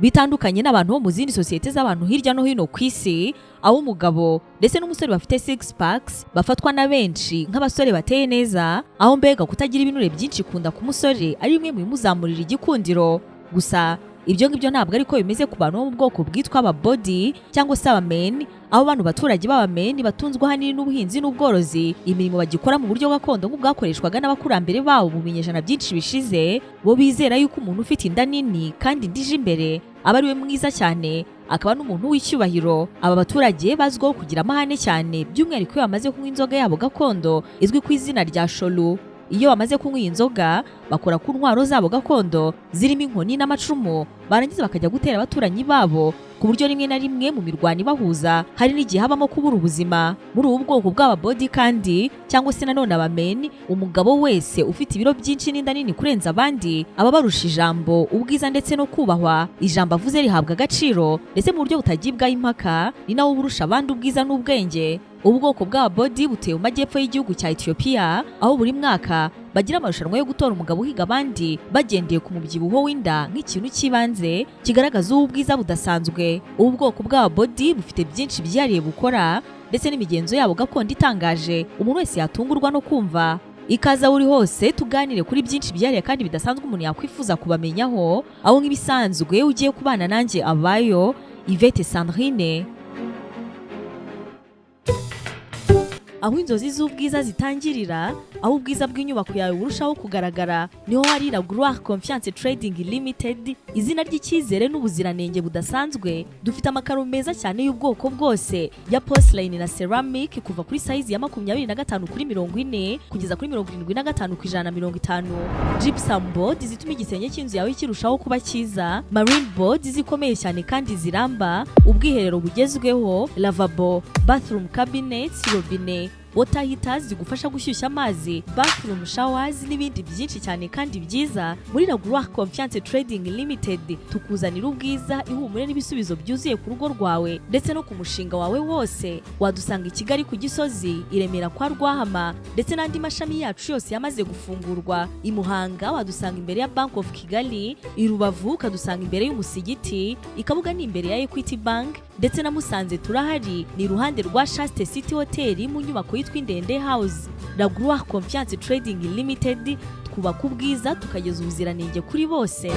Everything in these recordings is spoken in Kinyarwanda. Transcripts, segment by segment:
bitandukanye n'abantu bo mu zindi sosiyete z'abantu hirya no hino ku isi, aho umugabo ndetse n'umusore bafite six packs bafatwa na benshi nk'abasore bateye neza, aho mbega kutagira ibinure byinshi kunda ku musore ari bimwe mu bimuzamurira igikundiro. Gusa ibyo ngibyo ntabwo ariko bimeze ku bantu bo mu bwoko bwitwa aba BODI cyangwa se aba men, aho abantu baturage b'aba men batunzwe ahanini n'ubuhinzi n'ubworozi, imirimo bagikora mu buryo gakondo nk'ubwakoreshwaga n'abakurambere babo mu binyejana byinshi bishize. Bo bizera yuko umuntu ufite inda nini kandi ndije imbere aba ari we mwiza cyane, akaba n'umuntu w'icyubahiro. Aba baturage bazwiho kugira amahane cyane, by'umwihariko iyo bamaze kunywa inzoga yabo gakondo izwi ku izina rya sholu. Iyo bamaze kunywa iyi nzoga bakora ku ntwaro zabo gakondo zirimo inkoni n'amacumu, barangiza bakajya gutera abaturanyi babo, ku buryo rimwe na rimwe mu mirwano ibahuza hari n'igihe habamo kubura ubuzima. Muri ubu bwoko bw'aba BODI kandi cyangwa se nanone aba men, umugabo wese ufite ibiro byinshi n'inda nini kurenza abandi aba barusha ijambo, ubwiza ndetse no kubahwa. Ijambo avuze rihabwa agaciro ndetse mu buryo butagibwaho impaka, ni nawe burusha abandi ubwiza n'ubwenge. Ubu bwoko bw'aba BODI buteye mu majyepfo y'igihugu cya Ethiopia, aho buri mwaka bagira amarushanwa yo gutora umugabo uhiga abandi bagendeye ku mubyibuho w'inda nk'ikintu cy'ibanze kigaragaza ubwiza budasanzwe. Ubu bwoko bw'aba BODI bufite byinshi byihariye bukora ndetse n'imigenzo yabo gakondo itangaje umuntu wese yatungurwa no kumva. Ikaza uri hose tuganire kuri byinshi byihariye kandi bidasanzwe umuntu yakwifuza kubamenyaho, aho nk'ibisanzwe ugiye kubana nanjye abayo Yvette Sandrine. Aho inzozi z'ubwiza zitangirira, aho ubwiza bw'inyubako yawe burushaho kugaragara, niho hari La Gloire Confiance Trading Limited, izina ry'icyizere n'ubuziranenge budasanzwe. Dufite amakaro meza cyane y'ubwoko bwose ya porcelain na ceramic, kuva kuri size ya 25 kuri 40 kugeza kuri 75 ku 150. Gypsum board zituma igisenge cy'inzu yawe kirushaho kuba cyiza, marine board zikomeye cyane kandi ziramba, ubwiherero bugezweho, lavabo, bathroom cabinets, robine, water heaters zigufasha gushyushya amazi, bathroom showers n'ibindi byinshi cyane kandi byiza. Muri La Gloire Confiance Trading Limited tukuzanira ubwiza, ihumure n'ibisubizo byuzuye ku rugo rwawe ndetse no ku mushinga wawe wose. Wadusanga i Kigali ku Gisozi, i Remera kwa Rwahama ndetse n'andi mashami yacu yose yamaze gufungurwa. I Muhanga wadusanga imbere ya Bank of Kigali, i Rubavu kadusanga imbere y'umusigiti, i Kabuga ni imbere ya Equity Bank, ndetse na Musanze turahari ni iruhande rwa Shaste City Hotel mu nyubako yitwa Indende House. La Gloire Confiance Trading Limited, twubaka ubwiza tukageza ubuziranenge kuri bose.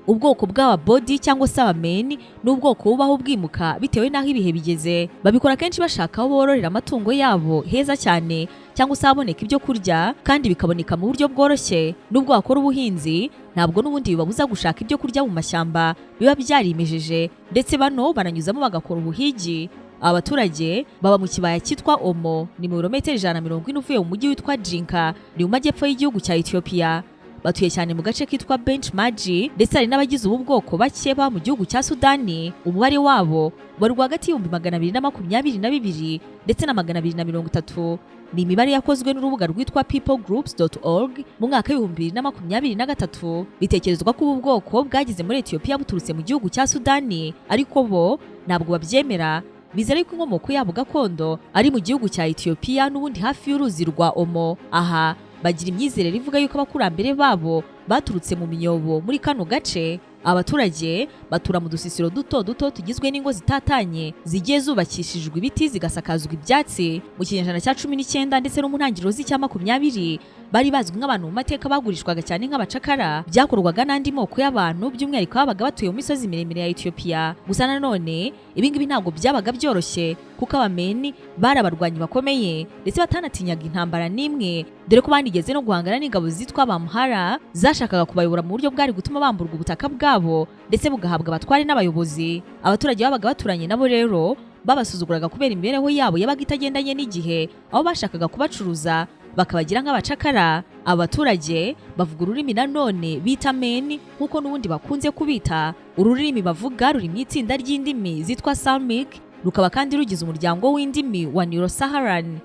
Ubwoko bw'aba BODI cyangwa se aba men ni ubwoko bubaho bwimuka bitewe n'aho ibihe bigeze. Babikora kenshi bashaka aho bororera amatungo yabo heza cyane, cyangwa se haboneka ibyo kurya kandi bikaboneka mu buryo bworoshye. Nubwo bakora ubuhinzi, ntabwo n'ubundi bibabuza gushaka ibyo kurya mu mashyamba biba byarimejeje, ndetse bano baranyuzamo bagakora ubuhigi. Abaturage baba mu kibaya cyitwa Omo, ni mu birometero 140 uvuye mu mujyi witwa Jinka, ni mu majyepfo y'igihugu cya Ethiopia. Batuye cyane mu gace kitwa Bench Maji, ndetse hari n'abagize ubu bwoko bake ba mu gihugu cya Sudani. Umubare wabo bari hagati y'222 ndetse na 230. Ni imibare yakozwe n'urubuga rwitwa peoplegroups.org mu mwaka w'2023. Bitekerezwa ko ubu bwoko bwagize muri Ethiopia buturutse mu gihugu cya Sudani, ariko bo ntabwo babyemera. Bizera ko inkomoko yabo gakondo ari mu gihugu cya Ethiopia n'ubundi hafi y'uruzi rwa Omo. Aha bagira imyizerere ivuga yuko abakurambere babo baturutse mu MYOBO muri kano gace. Abaturage batura mu dusisiro duto duto tugizwe n'ingo zitatanye zigiye zubakishijwe ibiti zigasakazwa ibyatsi. Mu kinyejana cya 19 ndetse no mu ntangiriro z'icya 20 bari bazwi nk'abantu mu mateka bagurishwaga cyane nk'abacakara, byakorwaga n'andi moko y'abantu by'umwihariko babaga batuye mu misozi miremire ya Ethiopia. Gusa nanone ibingibi ntabwo byabaga byoroshye, kuko abameni bari abarwanyi bakomeye ndetse batanatinyaga intambara n'imwe, dore ko banigeze no guhangana n'ingabo zitwa Abamhara zashakaga kubayobora mu buryo bwari gutuma bamburwa ubutaka bwabo ndetse bugahabwa abatware n'abayobozi. Abaturage babaga baturanye nabo rero babasuzuguraga kubera imibereho yabo yabaga itagendanye n'igihe, aho bashakaga kubacuruza bakabagira nk'abacakara. Abaturage bavuga ururimi nanone bita men, nk'uko n'ubundi bakunze kubita. Ururimi bavuga ruri mu itsinda ry'indimi zitwa Samic, rukaba kandi rugize umuryango w'indimi wa Nilo-Saharan.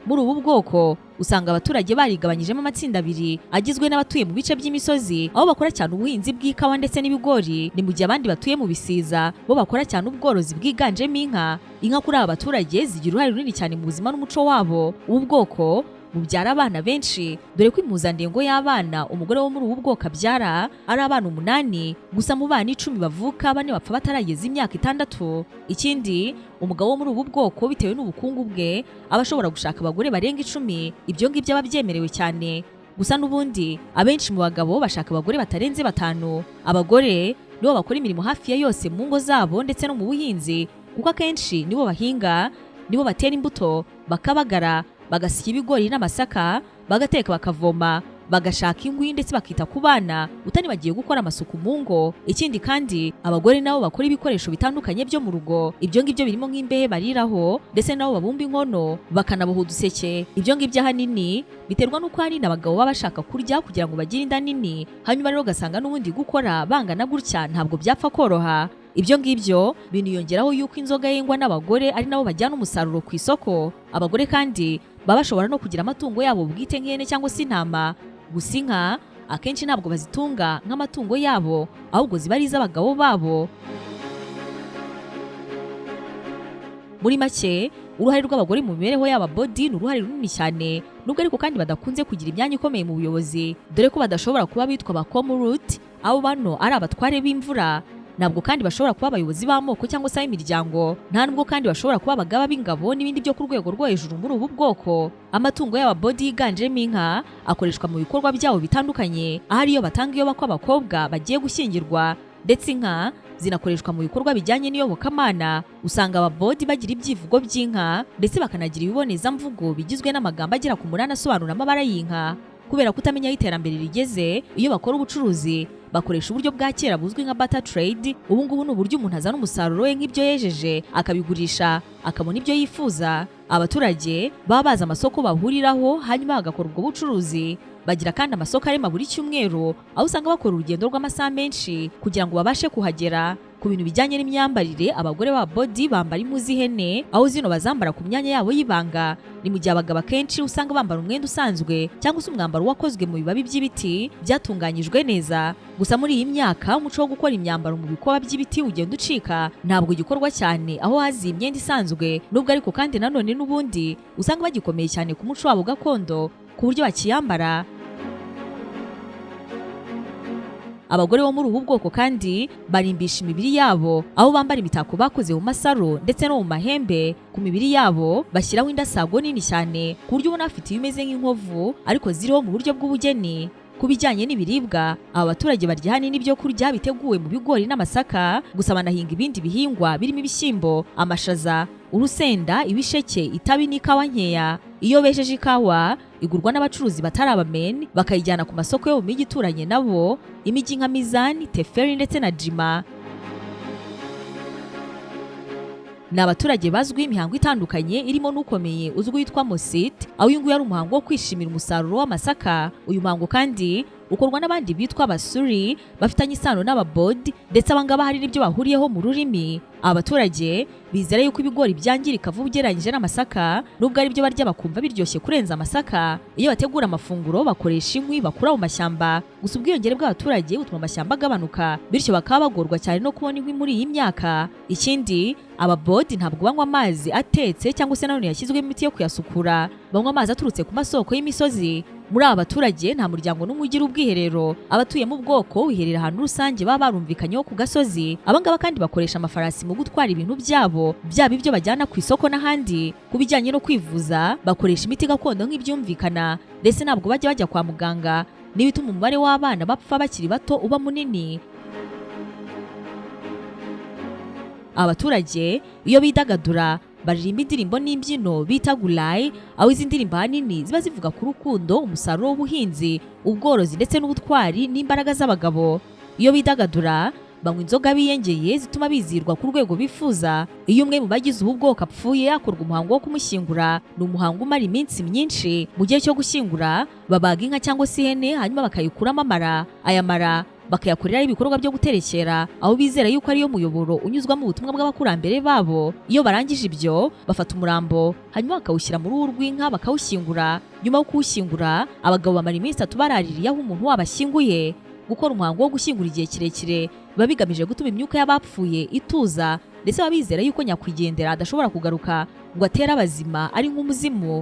Muri ubu bwoko usanga abaturage barigabanyijemo amatsinda abiri agizwe n'abatuye mu bice by'imisozi, aho bakora cyane ubuhinzi bw'ikawa ndetse n'ibigori, ni mu gihe abandi batuye mu bisiza bo bakora cyane ubworozi bwiganjemo inka. Inka kuri aba baturage zigira uruhare runini cyane mu buzima n'umuco wabo. Ubu bwoko mubyara abana benshi, dore ko impuzandengo y'abana umugore wo muri ubu bwoko abyara ari abana 8, gusa mu bana 10 bavuka 4 bapfa batarageza imyaka 6. Ikindi, umugabo wo muri ubu bwoko bitewe n'ubukungu bwe aba ashobora gushaka abagore barenga 10, ibyo ngibyo aba byemerewe cyane. Gusa n'ubundi abenshi mu bagabo bashaka abagore batarenze 5. Abagore nibo bakora imirimo hafi ya yose mu ngo zabo ndetse no mu buhinzi, kuko akenshi nibo bahinga, nibo batera imbuto, bakabagara, bagasya ibigori n'amasaka, bagateka, bakavoma, bagashaka inkwi ndetse bakita ku bana, utanibagiye gukora amasuku mu ngo. Ikindi kandi abagore nabo bakora ibikoresho bitandukanye byo mu rugo, ibyo ngibyo birimo nk'imbehe bariraho, ndetse nabo babumba inkono, bakanaboha uduseke. Ibyo ngibyo ahanini biterwa n'uko hari n'abagabo baba bashaka kurya kugira ngo bagire inda nini, hanyuma rero ugasanga n'ubundi gukora bangana gutya ntabwo byapfa koroha. Ibyo ngibyo biniyongeraho yuko inzoga yengwa n'abagore ari nabo bajyana umusaruro ku isoko. Abagore kandi baba bashobora no kugira amatungo yabo bwite nk'ihene cyangwa se intama, gusa inka akenshi ntabwo bazitunga nk'amatungo yabo, ahubwo ziba ari iz'abagabo babo. Muri make, uruhare rw'abagore mu mibereho y'aba BODI ni uruhare runini cyane, nubwo ariko kandi badakunze kugira imyanya ikomeye mu buyobozi, dore ko badashobora kuba bitwa bakomuruti, abo bano ari abatware b'imvura. Ntabwo kandi bashobora kuba abayobozi b'amoko cyangwa se imiryango, nta nubwo kandi bashobora kuba abagaba b'ingabo n'ibindi byo ku rwego rwo hejuru muri ubu bwoko. Amatungo y'aba BODI yiganjemo inka akoreshwa mu bikorwa byabo bitandukanye, ahari iyo batanga iyo bakwa abakobwa bagiye gushyingirwa, ndetse inka zinakoreshwa mu bikorwa bijyanye n'iyobokamana. Usanga aba BODI bagira ibyivugo by'inka ndetse bakanagira ibibonezamvugo bigizwe n'amagambo agera ku 8 asobanura amabara y'inka. Kubera kutamenya aho iterambere rigeze, iyo bakora ubucuruzi bakoresha uburyo bwa kera buzwi nka barter trade. Ubu ngubu ni uburyo umuntu azana umusaruro we nk'ibyo yejeje akabigurisha, akabona ibyo yifuza. Abaturage baba bazi amasoko bahuriraho, hanyuma bagakora ubwo bucuruzi. Bagira kandi amasoko arema buri cyumweru, aho usanga bakora urugendo rw'amasaha menshi kugira ngo babashe kuhagera. Ku bintu bijyanye n'imyambarire, abagore ba BODI bambara impu z'ihene, aho zino bazambara ku myanya yabo y'ibanga. Ni mu gihe abagabo akenshi usanga bambara umwenda usanzwe cyangwa se umwambaro wakozwe mu bibabi by'ibiti byatunganyijwe neza. Gusa muri iyi myaka umuco wo gukora imyambaro mu bikoba by'ibiti ugenda ucika, ntabwo gikorwa cyane, aho hazi imyenda isanzwe, nubwo ariko kandi nanone n'ubundi usanga bagikomeye cyane ku muco wabo gakondo ku buryo bakiyambara. Abagore bo muri ubu bwoko kandi barimbisha imibiri yabo, aho bambara imitako bakoze mu masaro ndetse no mu mahembe. Ku mibiri yabo bashyiraho indasago nini cyane ku buryo ubona bafite ibimeze nk'inkovu ariko ziriho mu buryo bw'ubugeni. Ku bijyanye n'ibiribwa, aba baturage barya ahanini ibyo kurya biteguwe mu bigori n'amasaka, gusa banahinga ibindi bihingwa birimo ibishyimbo, amashaza, urusenda, ibisheke, itabi n'ikawa nkeya. Iyo bejeje ikawa igurwa n'abacuruzi batari abameni, bakayijyana ku masoko yo mu mijyi ituranye nabo, imijyi nka Mizani, Teferi ndetse na Jima. Ni abaturage bazwi imihango itandukanye irimo n'ukomeye uzwi witwa Mosit, aho uyu nguyu ari umuhango wo kwishimira umusaruro w'amasaka. Uyu muhango kandi ukorwa n'abandi bitwa abasuri bafitanye isano n'ababodi, ndetse abangaba hari n'ibyo bahuriyeho mu rurimi. Abaturage bizera yuko ibigori byangirika vuba ugereranyije n'amasaka, nubwo ari byo barya bakumva biryoshye kurenza amasaka. Iyo bategura amafunguro bakoresha inkwi bakura mu mashyamba, gusa ubwiyongere bw'abaturage butuma amashyamba agabanuka, bityo bakaba bagorwa cyane no kubona inkwi muri iyi myaka. Ikindi, ababodi ntabwo banywa amazi atetse cyangwa se nanone yashyizwemo imiti yo kuyasukura, banywa amazi aturutse ku masoko y'imisozi. Muri aba baturage nta muryango n'umwe ugira ubwiherero, abatuye mu bwoko wiherera ahantu rusange baba barumvikanyeho ku gasozi. Abangaba kandi bakoresha amafarasi mu gutwara ibintu byabo, byaba ibyo bajyana ku isoko n'ahandi. Ku bijyanye no kwivuza, bakoresha imiti gakondo nk'ibyumvikana, ndetse ntabwo bajya kwa muganga, n'ibituma umubare w'abana bapfa bakiri bato uba munini. Abaturage iyo bidagadura baririmba indirimbo n'imbyino bita gulai, aho izi ndirimbo ahanini ziba zivuga ku rukundo, umusaruro w'ubuhinzi, ubworozi ndetse n'ubutwari n'imbaraga z'abagabo. Iyo bidagadura banywa inzoga biyengeye zituma bizirwa ku rwego bifuza. Iyo umwe mu bagize ubu bwoko apfuye hakorwa umuhango wo kumushyingura. Ni umuhango umara iminsi myinshi. Mu gihe cyo gushyingura babaga inka cyangwa se ihene, hanyuma bakayikuramo amara. Aya mara bakayakoreraho ibikorwa byo guterekera, aho bizera yuko ariyo muyoboro unyuzwamo ubutumwa bw'abakurambere babo. Iyo barangije ibyo bafata umurambo hanyuma bakawushyira mu ruhu rw'inka bakawushyingura. Nyuma yo kuwushyingura abagabo bamara iminsi 3 baraririye aho umuntu wabashyinguye. Gukora umuhango wo gushyingura igihe kirekire biba bigamije gutuma imyuka y'abapfuye ituza, ndetse babizera yuko nyakwigendera adashobora kugaruka ngo atere abazima ari nk'umuzimu.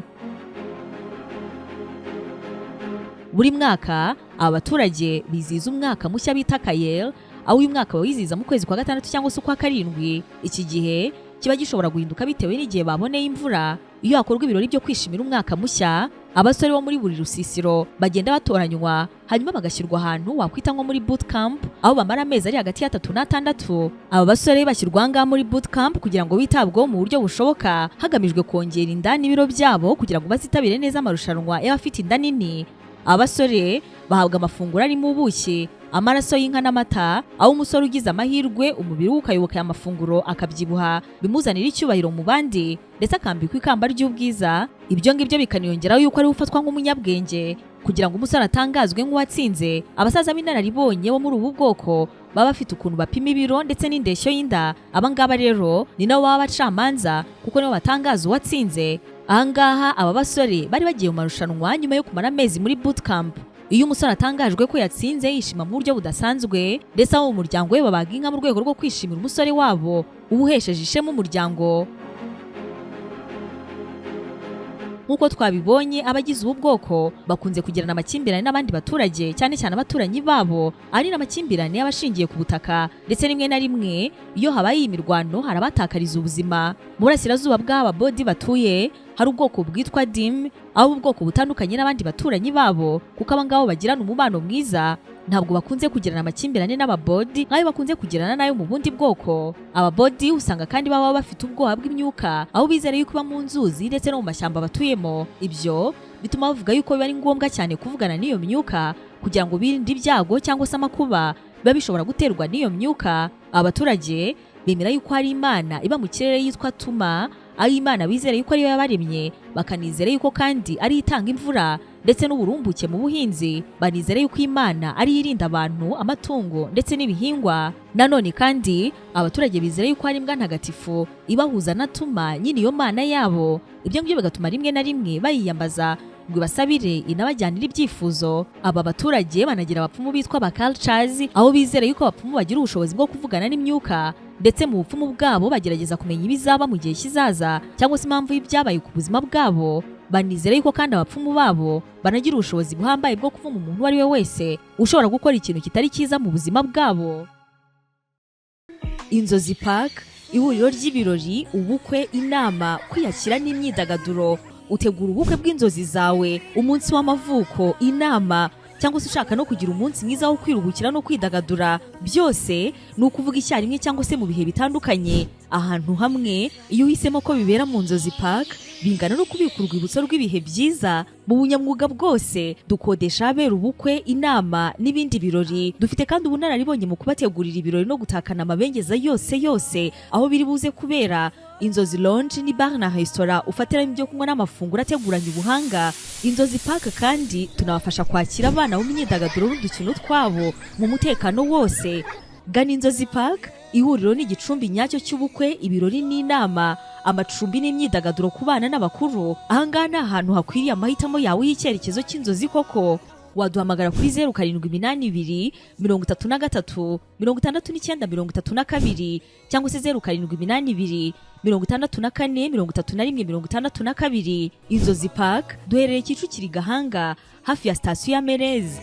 Buri mwaka abaturage biziza umwaka mushya bita Kayel, aho uyu mwaka bawiziza mu kwezi kwa gatandatu cyangwa se kwa karindwi. Iki gihe kiba gishobora guhinduka bitewe n'igihe baboneye imvura. Iyo hakorwa ibirori byo kwishimira umwaka mushya, abasore bo muri buri rusisiro bagenda batoranywa, hanyuma bagashyirwa ahantu wakwita nko muri boot camp, aho bamara amezi ari hagati ya 3 na 6. Aba basore bashyirwa ngaha muri boot camp kugira ngo bitabweho mu buryo bushoboka, hagamijwe kongera inda n'ibiro byabo kugira ngo bazitabire neza amarushanwa y'abafite inda nini. Abasore bahabwa amafunguro arimo ubuki, amaraso y'inka n'amata, aho umusore ugize amahirwe umubiri we ukayoboka aya mafunguro akabyibuha, bimuzanira icyubahiro mu bandi ndetse akambikwa ikamba ry'ubwiza. Ibyo ngibyo bikaniyongeraho yuko ari ufatwa nk'umunyabwenge. Kugira ngo umusore atangazwe nk'uwatsinze, abasaza b'inararibonye bo muri ubu bwoko baba bafite ukuntu bapima ibiro ndetse n'indeshyo y'inda. Aba ngaba rero ni nabo baba bacamanza kuko nibo batangaza uwatsinze. Ahangaha aba basore bari bagiye mu marushanwa nyuma yo kumara amezi muri boot camp. Iyo umusore atangajwe ko yatsinze yishima mu buryo budasanzwe, ndetse abo mu muryango we babaga inka mu rwego rwo kwishimira umusore wabo ubuhesheje ishema umuryango. Nkuko twabibonye, abagize ubu bwoko bakunze kugirana amakimbirane n'abandi baturage, cyane cyane abaturanyi babo, ari n'amakimbirane y'abashingiye ku butaka, ndetse rimwe na rimwe iyo habaye imirwano harabatakariza ubuzima. Mu burasirazuba bw'aba BODI batuye hari ubwoko bwitwa DIM, aho ubwoko butandukanye n'abandi baturanyi babo kuko aba ngabo bagirana umubano mwiza. Ntabwo bakunze kugirana amakimbirane n'aba BODI nk'ayo bakunze kugirana nayo mu bundi bwoko. Aba BODI usanga kandi baba bafite ubwoba bw'imyuka, aho bizera yuko iba mu nzuzi ndetse no mu mashyamba batuyemo. Ibyo bituma bavuga yuko biba ari ngombwa cyane kuvugana n'iyo myuka kugira ngo birinde ibyago cyangwa se amakuba biba bishobora guterwa n'iyo myuka. Abaturage bemera yuko hari Imana iba mu kirere yitwa Tuma, aho Imana bizera yuko ariyo yabaremye, bakanizera yuko kandi ari itanga imvura ndetse n'uburumbuke mu buhinzi. Banizera yuko Imana ari irinda abantu, amatungo ndetse n'ibihingwa. Nanone kandi abaturage bizera yuko hari imbwa ntagatifu ibahuza na Tuma, nyine iyo Mana yabo. Ibyo ngibyo bigatuma rimwe na rimwe bayiyambaza ngo basabire inabajyanira ibyifuzo. Aba baturage banagira abapfumu bitwa abacultures, aho bizera yuko abapfumu bagira ubushobozi bwo kuvugana n'imyuka, ndetse mu bupfumu bwabo bagerageza kumenya ibizaba mu gihe kizaza cyangwa se impamvu y'ibyabaye ku buzima bwabo. Banizera yuko kandi abapfumu babo banagira ubushobozi buhambaye bwo kuvuma umuntu uwo ari we wese ushobora gukora ikintu kitari cyiza mu buzima bwabo. Inzozi Park, ihuriro ry'ibirori, ubukwe, inama, kwiyakira n'imyidagaduro. Utegura ubukwe bw'inzozi zawe, umunsi w'amavuko, inama, cyangwa se ushaka no kugira umunsi mwiza wo kwiruhukira no kwidagadura. Byose ni ukuvuga icyarimwe cyangwa se mu bihe bitandukanye, ahantu hamwe. Iyo uhisemo ko bibera mu Nzozi Park, bingana no kubika urwibutso rw'ibihe byiza mu bunyamwuga bwose. Dukodesha ahabera ubukwe, inama n'ibindi birori. Dufite kandi ubunararibonye mu kubategurira ibirori no gutakana amabengeza yose aho biri buze kubera. Inzozi Lounge ni bar na restaurant ufatiramo ibyo kunywa n'amafunguro ateguranye ubuhanga. Inzozi Park kandi tunabafasha kwakira abana mu myidagaduro n'udukino twabo mu mutekano wose. Gana Inzozi Park, ihuriro n'igicumbi nyacyo cy'ubukwe, ibirori n'inama, amacumbi n'imyidagaduro ku bana n'abakuru. Ahangaha ni ahantu hakwiriye amahitamo yawe y'icyerekezo cy'inzozi koko. Waduhamagara kuri 0782 33 69 32 cyangwa se 0782 64 31 62. Inzozi Park duherereye Kicukiro Gahanga hafi ya sitasiyo ya Merez.